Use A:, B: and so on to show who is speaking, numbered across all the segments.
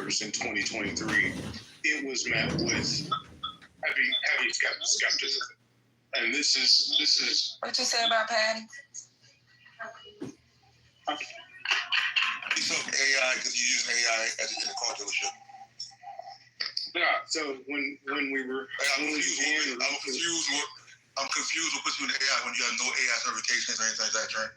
A: dealers in 2023, it was met with heavy skepticism. And this is.
B: What you say about Patty?
C: So AI, because you're using AI in the car dealership.
A: Yeah. So when we were,
C: I'm confused what puts you in AI when you have no AI certifications or anything like that, Trent.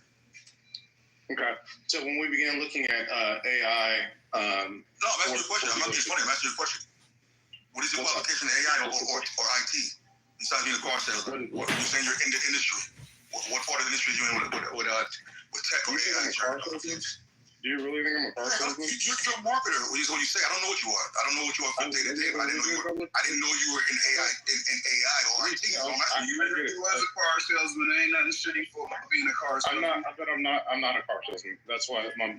A: Okay. So when we began looking at AI,
C: no, I'm asking you a question. I'm not being funny. I'm asking you a question. What is your qualification in AI or IT besides being a car salesman? What you're saying you're in the industry? What part of the industry are you in with tech or AI?
A: Do you really think I'm a car salesman?
C: You're a marketer. What you say? I don't know what you are. I don't know what you are from day to day. I didn't know you were in AI or IT.
D: You as a car salesman, ain't nothing shameful about being a car salesman.
A: I'm not a car salesman. That's why my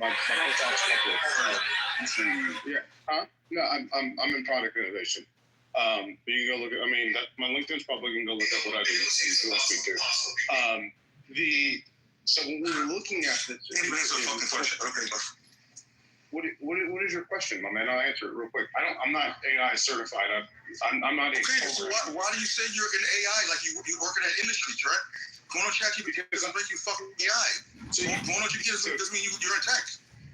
A: Yeah. Huh? No, I'm in product innovation. You can go look at. I mean, my LinkedIn's probably can go look up what I do. Who I speak to. So when we were looking at this, what is your question, my man? I'll answer it real quick. I'm not AI certified. I'm not a.
C: Okay, so why do you say you're in AI like you work in that industry, Trent? Going on ChatGPT doesn't make you fucking AI. So going on GPT doesn't mean you're in tech.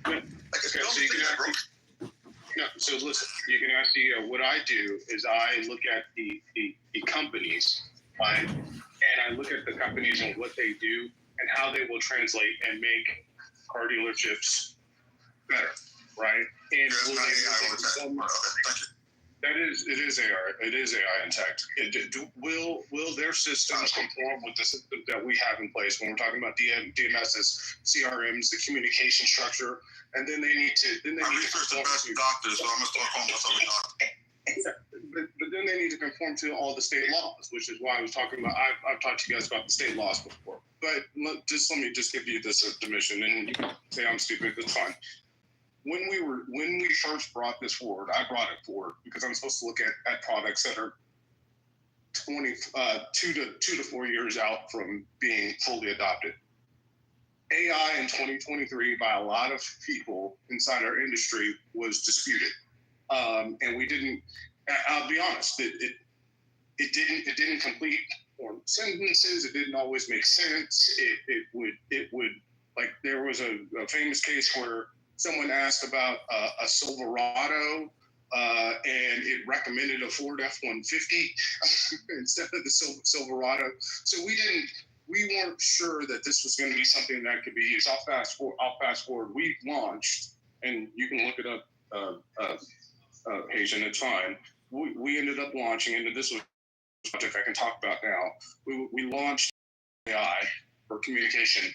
C: Like it's dumb to say that, bro.
A: No, so listen, you can actually, what I do is I look at the companies, right? And I look at the companies and what they do and how they will translate and make car dealerships better, right? And
C: it's not AI or tech. Thank you.
A: It is AI and tech. Will their systems conform with the systems that we have in place when we're talking about DMSs, CRMs, the communication structure, and then they need to.
C: I researched the best doctors, so I'm gonna start calling myself a doctor.
A: But then they need to conform to all the state laws, which is why I was talking about. I've talked to you guys about the state laws before. But let me give you this admission, and you can say I'm stupid. That's fine. When we first brought this forward, I brought it forward because I'm supposed to look at products that are 2 to 4 years out from being fully adopted. AI in 2023 by a lot of people inside our industry was disputed, and we didn't. I'll be honest, it didn't complete sentences. It didn't always make sense. It would like there was a famous case where someone asked about a Silverado, and it recommended a Ford F-150 instead of the Silverado. So we weren't sure that this was going to be something that could be used. I'll fast forward. We launched, and you can look it up, Haitian, it's fine. We ended up launching, and this was a project I can talk about now. We launched AI for communication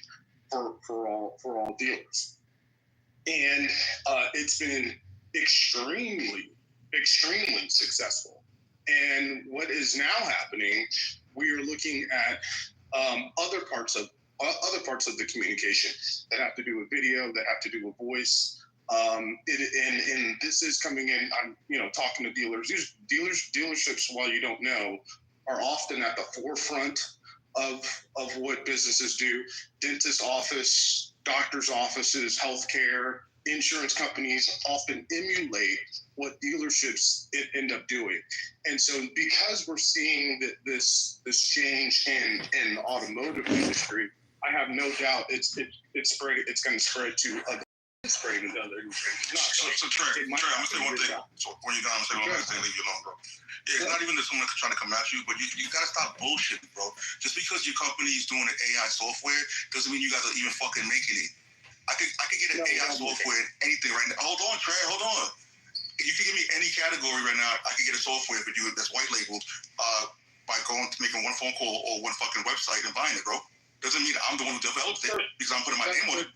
A: for all dealers. And it's been extremely successful. And what is now happening, we are looking at other parts of the communication that have to do with video, that have to do with voice. And this is coming in. I'm talking to dealers. Dealerships, while you don't know, are often at the forefront of what businesses do. Dentist office, doctor's offices, healthcare, insurance companies often emulate what dealerships end up doing. And so because we're seeing this change in the automotive industry, I have no doubt it's going to spread to other. Spreading into other industries.
C: So Trey, I'm gonna say one thing. So when you're done, I'm gonna say one thing. Leave you alone, bro. Yeah, it's not even that someone trying to come at you, but you gotta stop bullshitting, bro. Just because your company is doing an AI software doesn't mean you guys are even fucking making it. I could get an AI software in anything right now. Hold on, Trey. Hold on. If you could give me any category right now, I could get a software for you that's white labeled by going to making one phone call or one fucking website and buying it, bro. Doesn't mean I'm the one who developed it because I'm putting my name on it.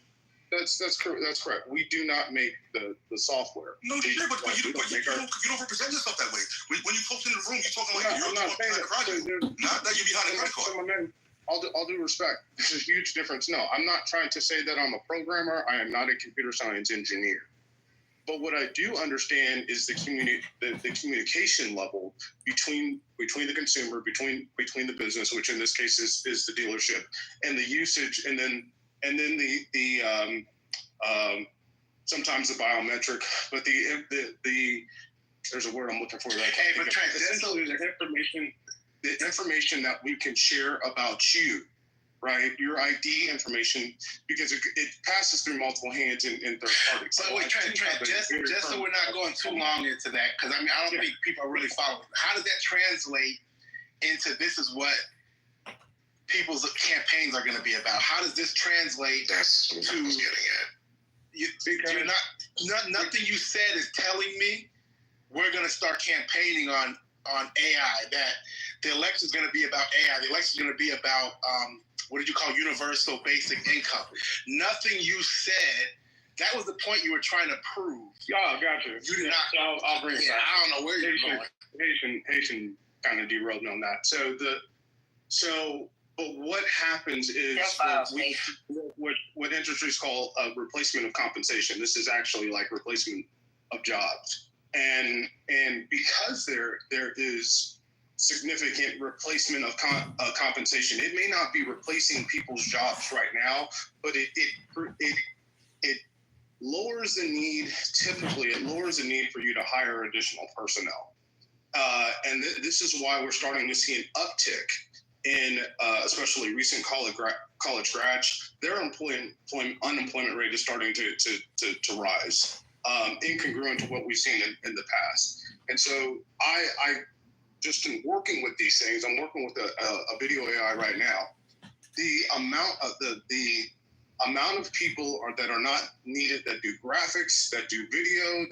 A: That's correct. We do not make the software.
C: No shit, but you don't represent yourself that way. When you post in the room, you're talking like you're not behind the project. Not that you're behind the credit card.
A: All due respect, there's a huge difference. No, I'm not trying to say that I'm a programmer. I am not a computer science engineer. But what I do understand is the communication level between the consumer, between the business, which in this case is the dealership, and the usage, and then the sometimes the biometric, but the there's a word I'm looking for. Like,
B: hey, but Trent,
A: essentially the information that we can share about you, right? Your ID information, because it passes through multiple hands and third parties.
B: But wait, Trent, just so we're not going too long into that, because I mean, I don't think people are really following. How does that translate into this is what people's campaigns are going to be about? How does this translate
E: That's what I was getting at.
B: You're nothing you said is telling me we're going to start campaigning on AI, that the election is going to be about AI. The election is going to be about, what did you call universal basic income? Nothing you said, that was the point you were trying to prove.
A: Yeah, gotcha.
B: You did not.
A: I'll bring it back.
B: I don't know where you're going.
A: Haitian kind of derailed me on that. But what happens is what industries call a replacement of compensation. This is actually like replacement of jobs. And because there is significant replacement of compensation, it may not be replacing people's jobs right now, but it lowers the need. Typically, it lowers the need for you to hire additional personnel, and this is why we're starting to see an uptick in especially recent college grads. Their unemployment rate is starting to rise. Incongruent to what we've seen in the past. And so I just in working with these things, I'm working with a video AI right now. The amount of people that are not needed that do graphics, that do video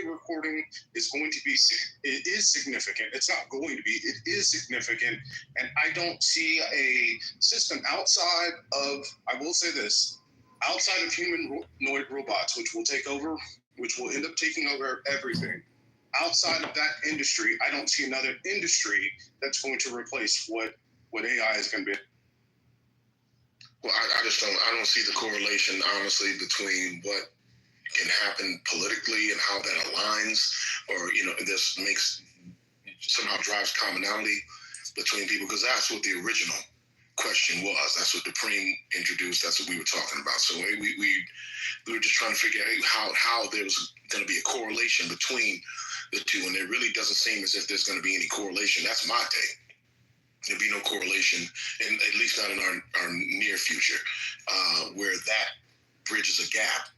A: recording is going to be, it is significant. It's not going to be, it is significant. And I don't see a system outside of, I will say this, outside of humanoid robots, which will end up taking over everything. Outside of that industry, I don't see another industry that's going to replace what AI is going to be.
E: Well, I don't see the correlation, honestly, between what can happen politically and how that aligns, or, this somehow drives commonality between people, because that's what the original question was. That's what Dupreme introduced. That's what we were talking about. So we were just trying to figure out how there was going to be a correlation between the two, and it really doesn't seem as if there's going to be any correlation. That's my take. There'll be no correlation, and at least not in our near future, where that bridges a gap,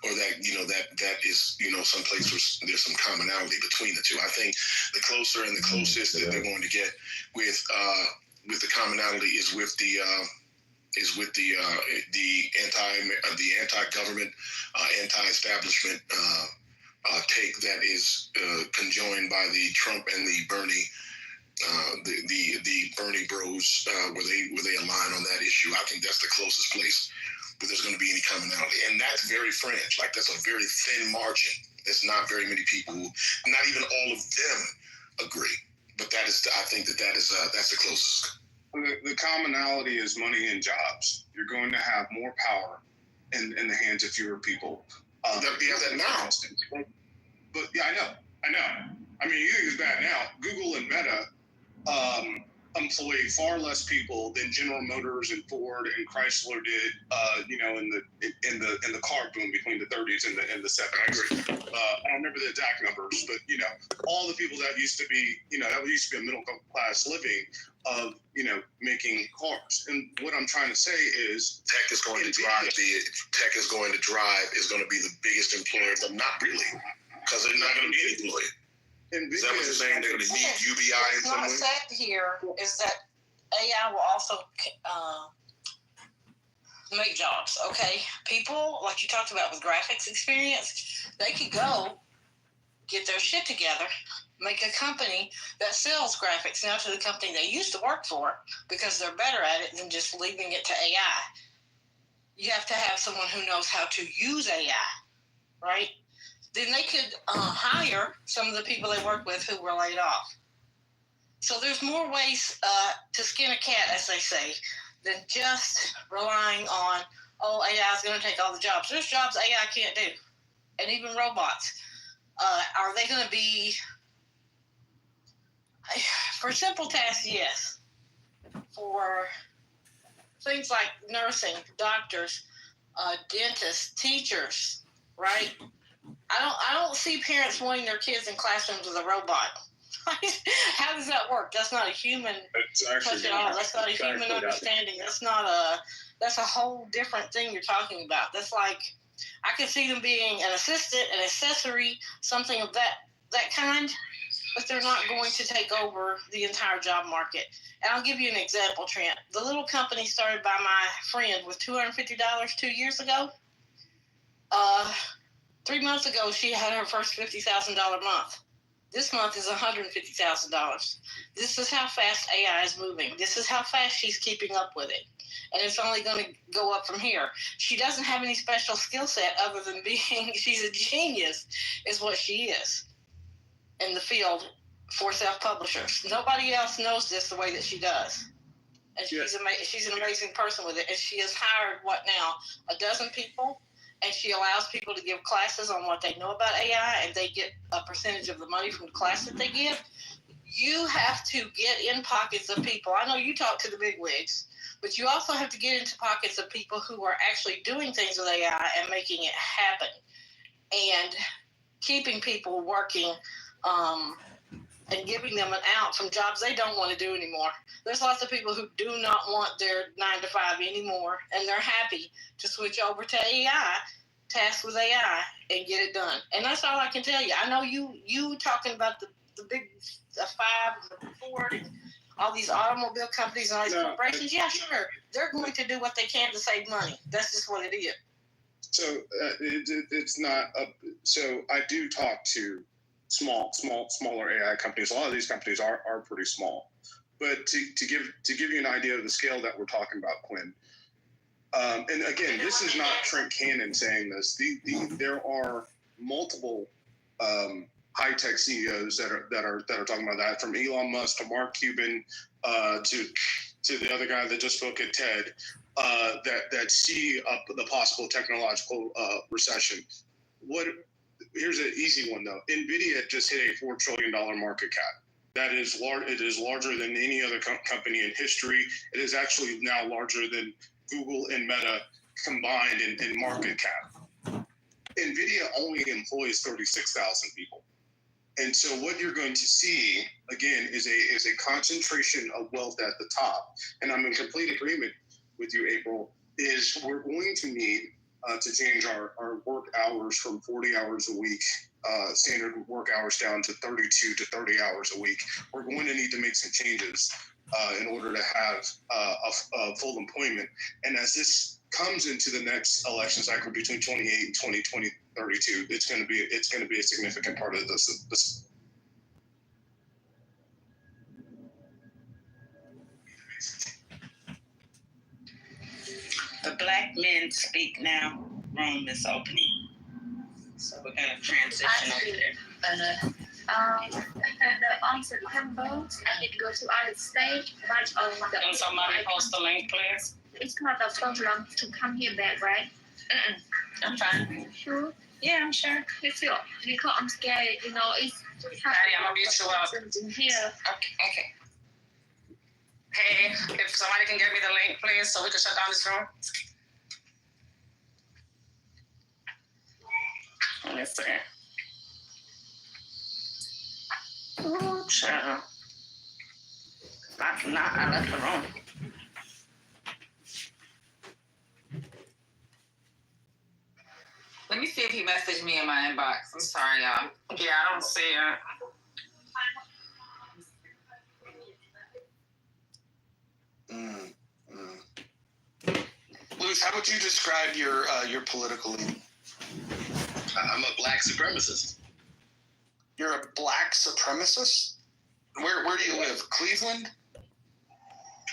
E: or that that is some place where there's some commonality between the two. I think the closer and the closest that they're going to get with the commonality is with the anti-government, anti-establishment take that is conjoined by the Trump and the Bernie. The Bernie bros, where they align on that issue. I think that's the closest place where there's going to be any commonality, and that's very fringe. Like, that's a very thin margin. There's not very many people who, not even all of them, agree. But that is, I think that's the closest.
A: The commonality is money and jobs. You're going to have more power in the hands of fewer people.
E: We have that now.
A: But yeah, I know. I mean, you think it's bad now. Google and Meta employ far less people than General Motors and Ford and Chrysler did, in the car boom between the 30s and the 70s. I don't remember the exact numbers, but all the people that used to be, that used to be a middle class living of making cars. And what I'm trying to say is,
E: tech is going to be the biggest employer, but not really, because they're not going to be an employer. Is that what you're saying? They're going to need UBI in some way?
F: What's not said here is that AI will also make jobs, okay? People, like you talked about with graphics experience, they could go get their shit together, make a company that sells graphics now to the company they used to work for, because they're better at it than just leaving it to AI. You have to have someone who knows how to use AI, right? Then they could hire some of the people they work with who were laid off. So there's more ways to skin a cat, as they say, than just relying on, AI is going to take all the jobs. There's jobs AI can't do, and even robots. Are they going to be, for simple tasks, yes. For things like nursing, doctors, dentists, teachers, right? I don't see parents wanting their kids in classrooms with a robot. How does that work? That's not a human touch at all. That's not a human understanding. That's a whole different thing you're talking about. That's like, I can see them being an assistant, an accessory, something of that kind, but they're not going to take over the entire job market. And I'll give you an example, Trent. The little company started by my friend with $250 2 years ago. 3 months ago, she had her first $50,000 month. This month is $150,000. This is how fast AI is moving. This is how fast she's keeping up with it. And it's only going to go up from here. She doesn't have any special skill set other than she's a genius, is what she is in the field for self-publishers. Nobody else knows this the way that she does. And she's an amazing person with it. And she has hired, 12 people? And she allows people to give classes on what they know about AI, and they get a percentage of the money from the class that they give. You have to get in pockets of people. I know you talk to the bigwigs, but you also have to get into pockets of people who are actually doing things with AI and making it happen, and keeping people working and giving them an out from jobs they don't want to do anymore. There's lots of people who do not want their 9 to 5 anymore, and they're happy to switch over to AI, task with AI, and get it done. And that's all I can tell you. I know you talking about the big 5 and the Ford and all these automobile companies and all these corporations. Yeah, sure. They're going to do what they can to save money. That's just what it is.
A: So it's not so I do talk to smaller AI companies. A lot of these companies are pretty small, but to give you an idea of the scale that we're talking about, Quinn. And again, this is not Trent Cannon saying this. There are multiple high-tech CEOs that are talking about that, from Elon Musk to Mark Cuban to the other guy that just spoke at TED, that see the possible technological recession. Here's an easy one though. NVIDIA just hit a $4 trillion market cap. That is large. It is larger than any other company in history. It is actually now larger than Google and Meta combined in market cap. NVIDIA only employs 36,000 people. And so what you're going to see, again, is a concentration of wealth at the top. And I'm in complete agreement with you, April, is we're going to need to change our work hours from 40 hours a week, standard work hours, down to 32 to 30 hours a week. We're going to need to make some changes in order to have a full employment. And as this comes into the next election cycle between 28 and 32, it's going to be a significant part of this.
G: The Black Men Speak Now room is opening, so we're going to transition over there.
H: On September, I need to go to other state, but
G: Can somebody post the link, please?
H: It's not a problem to come here back, right?
G: I'm fine.
H: Sure.
G: Yeah, I'm sure.
H: Because I'm scared, it's
G: Patty, I'm gonna get you up.
H: in here.
G: Okay. Hey, if somebody can get me the link, please, so we can shut down this room. Let me see. Oh, child. I left the room.
I: Let me see if he messaged me in my inbox. I'm sorry, y'all.
G: Yeah, I don't see it.
J: Louis, how would you describe your political leaning?
K: I'm a black supremacist.
J: You're a black supremacist? Where do you live? Cleveland?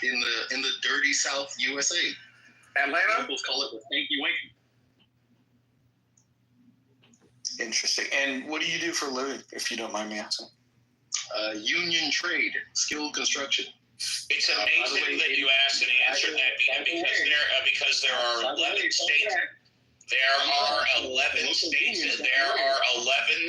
K: In the dirty South USA.
J: Atlanta?
K: Locals call it the Stanky Wanky.
J: Interesting. And what do you do for a living, if you don't mind me asking?
K: Union trade, skilled construction.
L: It's amazing that you asked and answered that, because there are 11 states. There are 11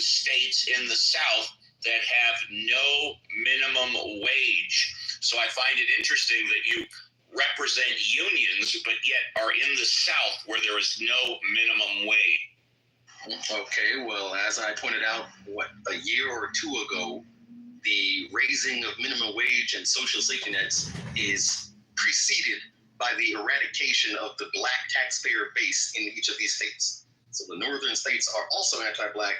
L: states in the South that have no minimum wage. So I find it interesting that you represent unions, but yet are in the South where there is no minimum wage.
K: Okay, well, as I pointed out, a year or two ago, the raising of minimum wage and social safety nets is preceded by the eradication of the black taxpayer base in each of these states. So the northern states are also anti-black,